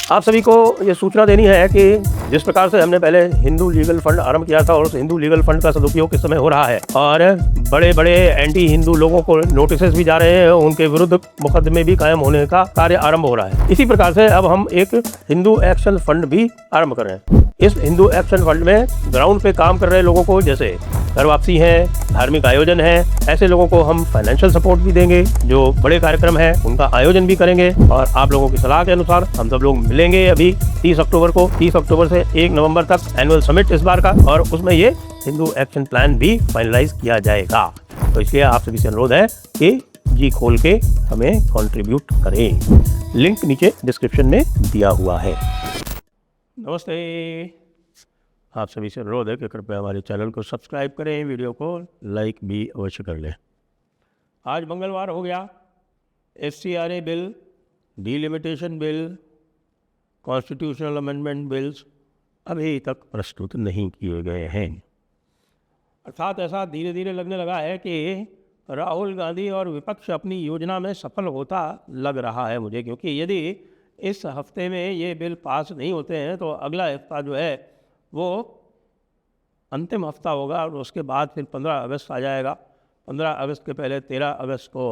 आप सभी को ये सूचना देनी है कि जिस प्रकार से हमने पहले हिंदू लीगल फंड आरंभ किया था और उस हिंदू लीगल फंड का सदुपयोग इस समय हो रहा है और बड़े बड़े एंटी हिंदू लोगों को नोटिसेस भी जा रहे हैं, उनके विरुद्ध मुकदमे भी कायम होने का कार्य आरंभ हो रहा है। इसी प्रकार से अब हम एक हिंदू एक्शन फंड भी आरंभ कर रहे हैं। इस हिंदू एक्शन फंड में ग्राउंड पे काम कर रहे लोगों को, जैसे घर वापसी है, धार्मिक आयोजन है, ऐसे लोगों को हम फाइनेंशियल सपोर्ट भी देंगे। जो बड़े कार्यक्रम है उनका आयोजन भी करेंगे और आप लोगों की सलाह के अनुसार हम सब लोग मिलेंगे अभी 30 अक्टूबर को। 30 अक्टूबर से 1 नवंबर तक एनुअल समिट इस बार का, और उसमें ये हिंदू एक्शन प्लान भी फाइनलाइज किया जाएगा। तो इसलिए आप सभी से अनुरोध है कि जी खोल के हमें कंट्रीब्यूट करें। लिंक नीचे डिस्क्रिप्शन में दिया हुआ है। नमस्ते, आप सभी से अनुरोध है कि कृपया हमारे चैनल को सब्सक्राइब करें, वीडियो को लाइक भी अवश्य कर लें। आज मंगलवार हो गया, FCRA bill, delimitation bill, constitutional amendment bills अभी तक प्रस्तुत नहीं किए गए हैं। अर्थात ऐसा धीरे धीरे लगने लगा है कि राहुल गांधी और विपक्ष अपनी योजना में सफल होता लग रहा है मुझे, क्योंकि यदि इस हफ्ते में ये बिल पास नहीं होते हैं तो अगला हफ्ता जो है वो अंतिम हफ्ता होगा और उसके बाद फिर 15 अगस्त आ जाएगा। 15 अगस्त के पहले 13 अगस्त को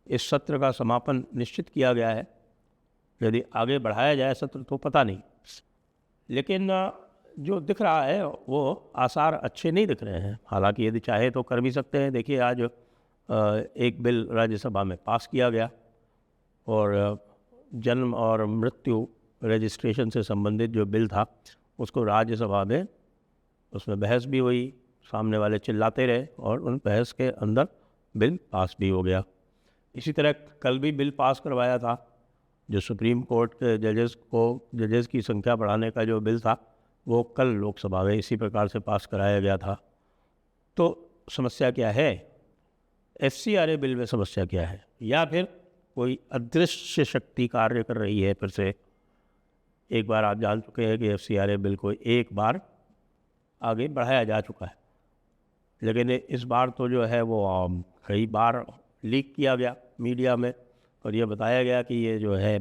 इस सत्र का समापन निश्चित किया गया है। यदि आगे बढ़ाया जाए सत्र तो पता नहीं, लेकिन जो दिख रहा है वो आसार अच्छे नहीं दिख रहे हैं। हालांकि यदि चाहे तो कर भी सकते हैं। देखिए, आज एक बिल राज्यसभा में पास किया गया और जन्म और मृत्यु रजिस्ट्रेशन से संबंधित जो बिल था उसको राज्यसभा में उसमें बहस भी हुई, सामने वाले चिल्लाते रहे और उन बहस के अंदर बिल पास भी हो गया। इसी तरह कल भी बिल पास करवाया था, जो सुप्रीम कोर्ट के जजेस की संख्या बढ़ाने का जो बिल था वो कल लोकसभा में इसी प्रकार से पास कराया गया था। तो समस्या क्या है? FCRA बिल में समस्या क्या है? या फिर कोई अदृश्य शक्ति कार्य कर रही है फिर से? एक बार आप जान चुके हैं कि FCRA बिल को एक बार आगे बढ़ाया जा चुका है, लेकिन इस बार तो जो है वो कई बार लीक किया गया मीडिया में और ये बताया गया कि ये जो है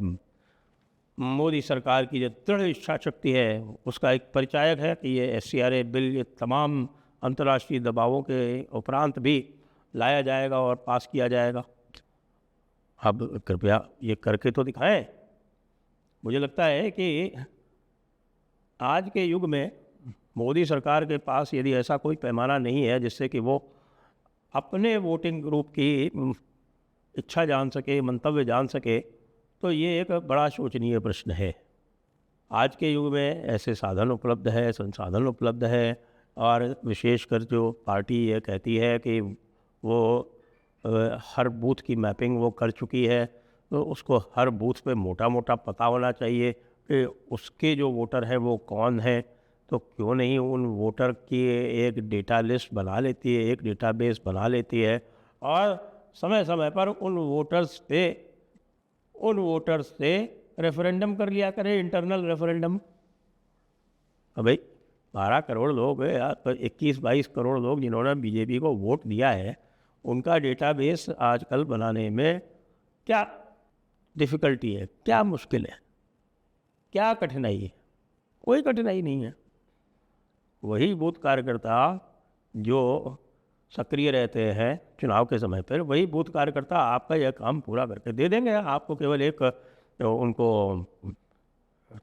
मोदी सरकार की जो दृढ़ इच्छा शक्ति है उसका एक परिचायक है कि ये FCRA बिल ये तमाम अंतर्राष्ट्रीय दबावों के उपरांत भी लाया जाएगा और पास किया जाएगा। अब कृपया ये करके तो दिखाएं। मुझे लगता है कि आज के युग में मोदी सरकार के पास यदि ऐसा कोई पैमाना नहीं है जिससे कि वो अपने वोटिंग ग्रुप की इच्छा जान सके, मंतव्य जान सके, तो ये एक बड़ा शोचनीय प्रश्न है। आज के युग में ऐसे साधन उपलब्ध है, संसाधन उपलब्ध है, और विशेषकर जो पार्टी ये कहती है कि वो हर बूथ की मैपिंग वो कर चुकी है, तो उसको हर बूथ पे मोटा मोटा पता होना चाहिए कि उसके जो वोटर हैं वो कौन है। तो क्यों नहीं उन वोटर की एक डेटा लिस्ट बना लेती है, एक डेटाबेस बना लेती है और समय समय पर उन वोटर्स से रेफरेंडम कर लिया करें, इंटरनल रेफरेंडम। अब भाई 12 करोड़ लोग या 21-22 करोड़ लोग जिन्होंने बीजेपी को वोट दिया है, उनका डेटाबेस आजकल बनाने में क्या डिफ़िकल्टी है, क्या मुश्किल है, क्या कठिनाई है? कोई कठिनाई नहीं है। वही बूथ कार्यकर्ता जो सक्रिय रहते हैं चुनाव के समय पर, वही बूथ कार्यकर्ता आपका यह काम पूरा करके दे देंगे। आपको केवल एक उनको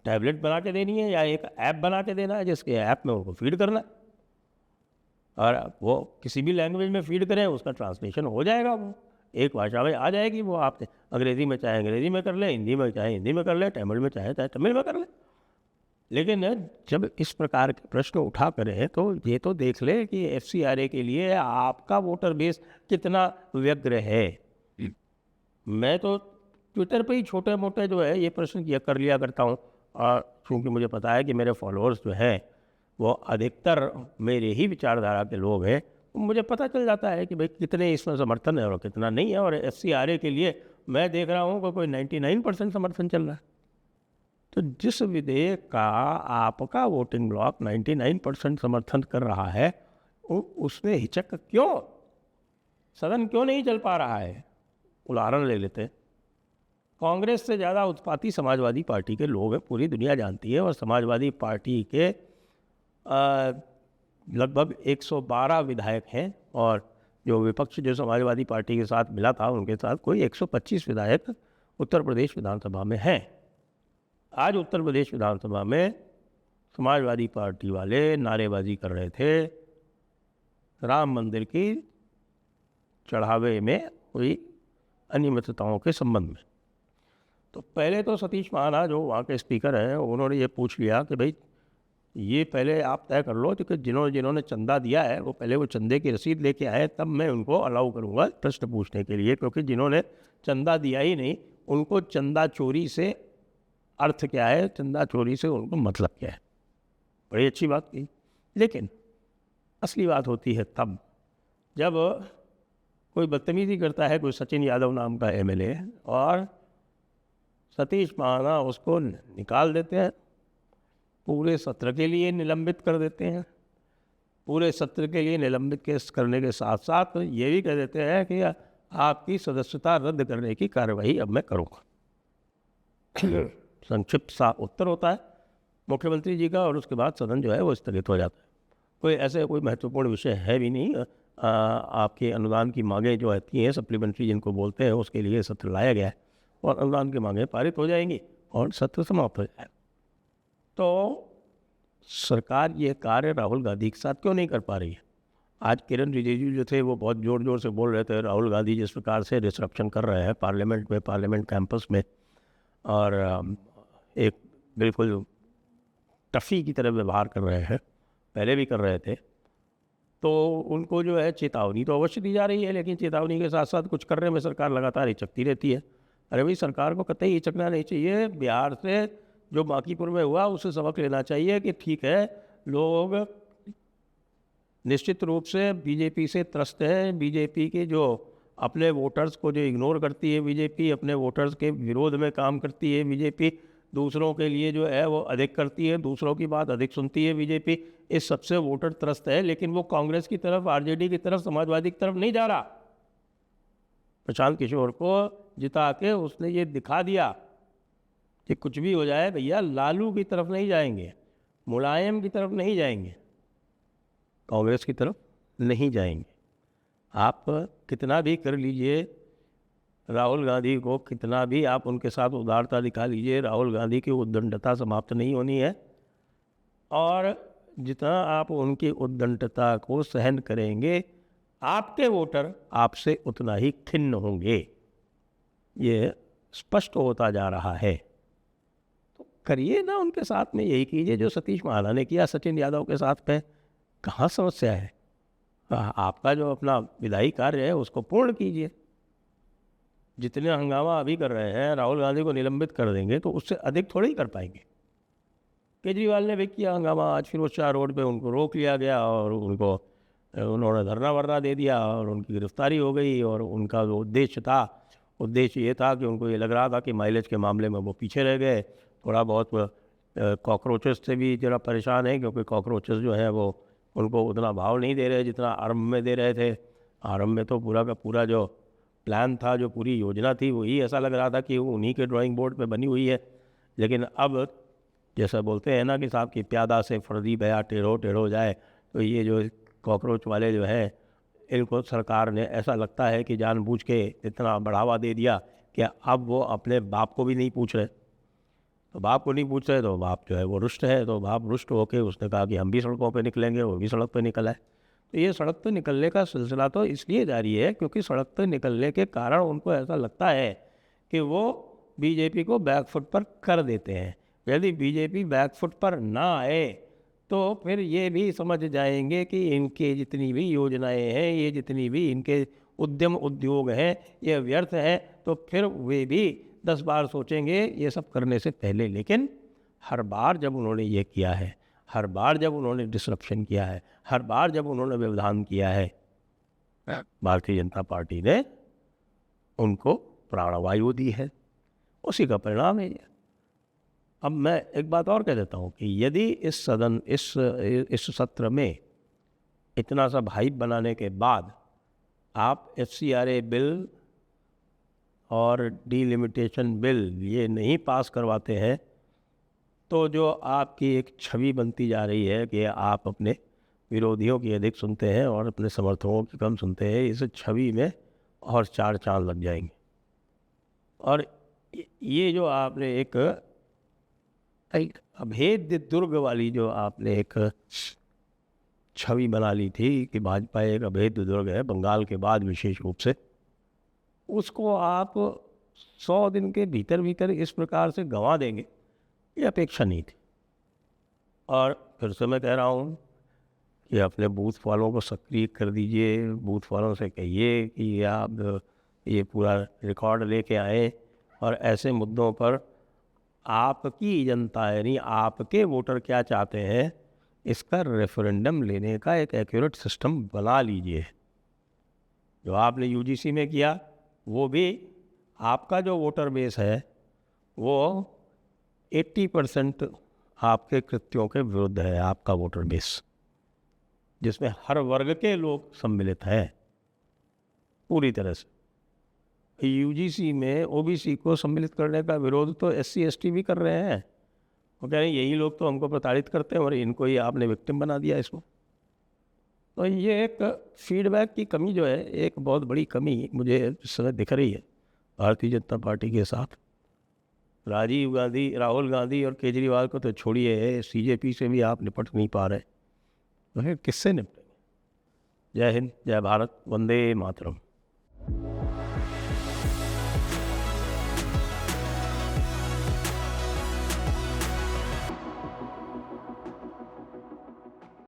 टैबलेट बना के देनी है या एक ऐप बना के देना है, जिसके ऐप में उनको फीड करना है और वो किसी भी लैंग्वेज में फीड करें उसका ट्रांसलेशन हो जाएगा। वो एक भाषा में आ जाएगी। वो आप अंग्रेज़ी में चाहे अंग्रेज़ी में कर ले, हिंदी में चाहे हिंदी में कर ले, तमिल में चाहे तमिल में कर ले। लेकिन जब इस प्रकार के प्रश्न उठा करें तो ये तो देख ले कि FCRA के लिए आपका वोटर बेस कितना व्यग्र है। मैं तो ट्विटर पे ही छोटे मोटे जो है ये प्रश्न कर लिया करता हूँ, और चूँकि मुझे पता है कि मेरे फॉलोअर्स जो हैं वो अधिकतर मेरे ही विचारधारा के लोग हैं, तो मुझे पता चल जाता है कि भाई कितने इसमें समर्थन है और कितना नहीं है। और FCRA के लिए मैं देख रहा हूँ कि कोई 99% समर्थन चल रहा है। तो जिस विधेयक का आपका वोटिंग ब्लॉक 99% समर्थन कर रहा है, उसमें हिचक क्यों? सदन क्यों नहीं चल पा रहा है? उदाहरण ले लेते हैं, कांग्रेस से ज़्यादा उत्पाती समाजवादी पार्टी के लोग हैं, पूरी दुनिया जानती है। और समाजवादी पार्टी के लगभग 112 विधायक हैं, और जो विपक्ष जो समाजवादी पार्टी के साथ मिला था उनके साथ कोई 125 विधायक उत्तर प्रदेश विधानसभा में हैं। आज उत्तर प्रदेश विधानसभा में समाजवादी पार्टी वाले नारेबाजी कर रहे थे राम मंदिर की चढ़ावे में हुई अनियमितताओं के संबंध में। तो पहले तो सतीश महाना जो वहाँ के स्पीकर हैं उन्होंने ये पूछ लिया कि भाई ये पहले आप तय कर लो कि जिन्होंने चंदा दिया है वो पहले वो चंदे की रसीद लेके आए, तब मैं उनको अलाउ करूँगा प्रश्न पूछने के लिए, क्योंकि जिन्होंने चंदा दिया ही नहीं उनको चंदा चोरी से अर्थ क्या है, चंदा चोरी से उनको मतलब क्या है। बड़ी अच्छी बात की, लेकिन असली बात होती है तब जब कोई बदतमीज़ी करता है, कोई सचिन यादव नाम का एमएलए, और सतीश महाना उसको निकाल देते हैं, पूरे सत्र के लिए निलंबित कर देते हैं। पूरे सत्र के लिए निलंबित केस करने के साथ साथ ये भी कह देते हैं कि आपकी सदस्यता रद्द करने की कार्रवाई अब मैं करूँगा। संक्षिप्त सा उत्तर होता है मुख्यमंत्री जी का, और उसके बाद सदन जो है वो स्थगित हो जाता है। कोई ऐसे कोई महत्वपूर्ण विषय है भी नहीं। आपके अनुदान की मांगें जो आती हैं, सप्लीमेंट्री जिनको बोलते हैं, उसके लिए सत्र लाया गया है और अनुदान की मांगें पारित हो जाएंगी और सत्र समाप्त हो जाएगा। तो सरकार ये कार्य राहुल गांधी के साथ क्यों नहीं कर पा रही है? आज किरण रिजिजू जो थे वो बहुत ज़ोर ज़ोर से बोल रहे थे राहुल गांधी जिस प्रकार से डिसरप्शन कर रहे हैं पार्लियामेंट में, पार्लियामेंट कैंपस में, और एक बिल्कुल टफ़ी की तरह व्यवहार कर रहे हैं, पहले भी कर रहे थे। तो उनको जो है चेतावनी तो अवश्य दी जा रही है, लेकिन चेतावनी के साथ साथ कुछ करने में सरकार लगातार हिचकती रहती है। अरे भाई, सरकार को कतई हिचकना नहीं चाहिए। बिहार से जो बांकीपुर में हुआ उससे सबक लेना चाहिए कि ठीक है, लोग निश्चित रूप से बीजेपी से त्रस्त हैं। बीजेपी के जो अपने वोटर्स को जो इग्नोर करती है बीजेपी, अपने वोटर्स के विरोध में काम करती है बीजेपी, दूसरों के लिए जो है वो अधिक करती है, दूसरों की बात अधिक सुनती है बीजेपी, इस सबसे वोटर त्रस्त है। लेकिन वो कांग्रेस की तरफ, आरजेडी की तरफ, समाजवादी की तरफ नहीं जा रहा। प्रशांत किशोर को जिता के उसने ये दिखा दिया कि कुछ भी हो जाए भैया, लालू की तरफ नहीं जाएंगे, मुलायम की तरफ नहीं जाएंगे, कांग्रेस की तरफ नहीं जाएंगे। आप कितना भी कर लीजिए राहुल गांधी को, कितना भी आप उनके साथ उदारता दिखा लीजिए, राहुल गांधी की उद्दंडता समाप्त नहीं होनी है। और जितना आप उनकी उद्दंडता को सहन करेंगे, आपके वोटर आपसे उतना ही खिन्न होंगे। ये स्पष्ट होता जा रहा है। तो करिए ना उनके साथ में, यही कीजिए जो सतीश महाना ने किया सचिन यादव के साथ में। कहाँ समस्या है? आपका जो अपना विधायी कार्य है उसको पूर्ण कीजिए। जितने हंगामा अभी कर रहे हैं, राहुल गांधी को निलंबित कर देंगे तो उससे अधिक थोड़ी ही कर पाएंगे। केजरीवाल ने भी किया हंगामा, आज फिरोजशाह रोड पे उनको रोक लिया गया और उन्होंने धरना वरना दे दिया और उनकी गिरफ्तारी हो गई। और उनका जो उद्देश्य ये था कि उनको ये लग रहा था कि माइलेज के मामले में वो पीछे रह गए। थोड़ा बहुत कॉकरोचेस से भी जरा परेशान है, क्योंकि कॉकरोचेस जो है वो उनको उतना भाव नहीं दे रहे जितना आरंभ में दे रहे थे। आरंभ में तो पूरा का पूरा जो प्लान था, जो पूरी योजना थी, वही ऐसा लग रहा था कि वो उन्हीं के ड्राइंग बोर्ड पे बनी हुई है। लेकिन अब जैसा बोलते हैं ना कि साहब की प्यादा से फर्जी बया टेढ़ो टेढ़ो जाए, तो ये जो कॉकरोच वाले जो है, इनको सरकार ने ऐसा लगता है कि जानबूझ के इतना बढ़ावा दे दिया कि अब वो अपने बाप को भी नहीं पूछ रहे। तो बाप को नहीं पूछ रहे तो बाप जो है वो रुष्ट है। तो बाप रुष्ट होके उसने कहा कि हम भी सड़कों पे निकलेंगे, वो भी सड़क पे निकला है। तो ये सड़क पे निकलने का सिलसिला तो इसलिए जारी है क्योंकि सड़क पे निकलने के कारण उनको ऐसा लगता है कि वो बीजेपी को बैकफुट पर कर देते हैं। यदि बीजेपी बैकफुट पर ना आए तो फिर ये भी समझ जाएंगे कि इनके जितनी भी योजनाएं हैं, ये जितनी भी इनके उद्यम उद्योग हैं, ये व्यर्थ हैं। तो फिर वे भी 10 बार सोचेंगे ये सब करने से पहले। लेकिन हर बार जब उन्होंने ये किया है, हर बार जब उन्होंने डिसरप्शन किया है, हर बार जब उन्होंने व्यवधान किया है, भारतीय जनता पार्टी ने उनको प्राणवायु दी है। उसी का परिणाम है ये। अब मैं एक बात और कह देता हूँ कि यदि इस सत्र में इतना सा हाइप बनाने के बाद आप FCRA बिल और डीलिमिटेशन बिल ये नहीं पास करवाते हैं तो जो आपकी एक छवि बनती जा रही है कि आप अपने विरोधियों की अधिक सुनते हैं और अपने समर्थकों की कम सुनते हैं, इस छवि में और चार चांद लग जाएंगे। और ये जो आपने एक अभेद्य दुर्ग वाली जो आपने एक छवि बना ली थी कि भाजपा एक अभेद्य दुर्ग है बंगाल के बाद विशेष रूप से, उसको आप 100 दिन के भीतर भीतर इस प्रकार से गंवा देंगे, ये अपेक्षा नहीं थी। और फिर से मैं कह रहा हूँ कि अपने बूथ वालों को सक्रिय कर दीजिए, बूथ वालों से कहिए कि आप ये पूरा रिकॉर्ड लेके आए और ऐसे मुद्दों पर आपकी जनता यानी आपके वोटर क्या चाहते हैं इसका रेफरेंडम लेने का एक एक्यूरेट सिस्टम बना लीजिए। जो आपने यूजीसी में किया वो भी आपका जो वोटर बेस है वो 80% आपके कृत्यों के विरुद्ध है, आपका वोटर बेस जिसमें हर वर्ग के लोग सम्मिलित हैं पूरी तरह से। यूजीसी में ओबीसी को सम्मिलित करने का विरोध तो एससी एसटी भी कर रहे हैं। वो कह रहे हैं यही लोग तो हमको प्रताड़ित करते हैं और इनको ही आपने विक्टिम बना दिया इसको। तो ये एक फीडबैक की कमी जो है, एक बहुत बड़ी कमी मुझे इस समय दिख रही है भारतीय जनता पार्टी के साथ। राजीव गांधी, राहुल गांधी और केजरीवाल को तो छोड़िए, सीजेपी से भी आप निपट नहीं पा रहे, तो फिर किससे निपटेंगे? जय हिंद, जय भारत, वंदे मातरम।